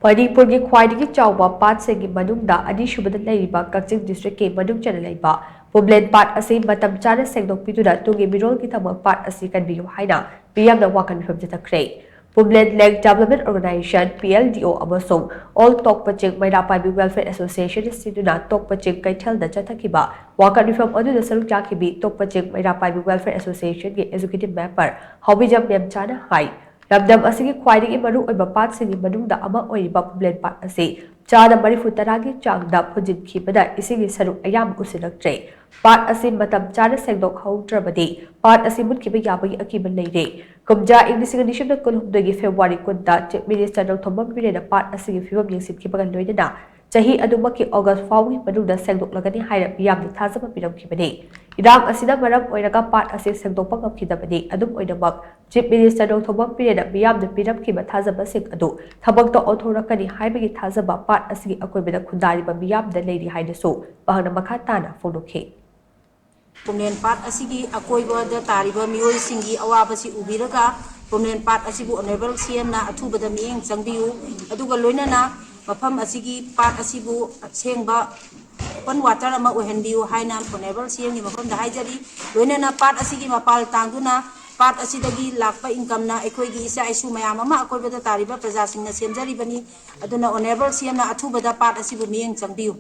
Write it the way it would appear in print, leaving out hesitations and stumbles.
Manipur की Khwaidagi Chaoba Pat Sing manungda anisubada leiriba Kakching District ke manung chana leiba Pumlen Pat Asi matam chana shengdokpiduna Tung Meerol की Damak Pat Asi Kanbiyu haina meeyam wakat meepham chathakhre Pumlen Lake Development Organization PLDO amasung All Tokpaching Manipuri Welfare Association Siduna Tokpaching Kaithel da chathakiba wakat meepham aduda saruk jakibi Tokpaching Manipuri Welfare Association के executive member Hobijam meeyam chana hai Ramdam asigi Khwaidagi maru oiba pat singi manungda ama oiba Pumlen Pat asi chada marifuttaragi changda phunjinkhibada isigi saruk ayam usilaktre pat asi matam chana sengdokhaudrabadi pat asi mutkhiba yabagi akiba leire kumja English edition kulhumdagi February kunda Chief Minister Thomam Birena pat asigi fibam yengsinkibaga loinana chahi adumaki August fawgi manungda sengdoklagani haira miyamna thajaba piramkhibani irang asida maram oiraga pat asi sengdokpa ngamkhidabani adum oinamak Chief Minister Thomam Birena miyamna piramkhiba thajaba sing adu thabakta othorakani haibagi thajaba pat asigi akoibada khundariba miyamda leiri hainasu bahana makha tana fonokhe Pumlen Pat asigi akoiba da tariba mioi singi awabasi ubiraga Pumlen Pat asibu honorable CM na athubada miyeng changbiyu aduga loinana mafam asigi pat asibu sengba open water ama ohenbiyu haina honorable CM ni mafam da haijari loinana pat asigi mapal tangduna pat asidagi lakpa income na ekoigi isa isu mayam ama akoibada tariba praja singna semjaribani aduna honorable CM na athubada pat asibu miyeng changbiyu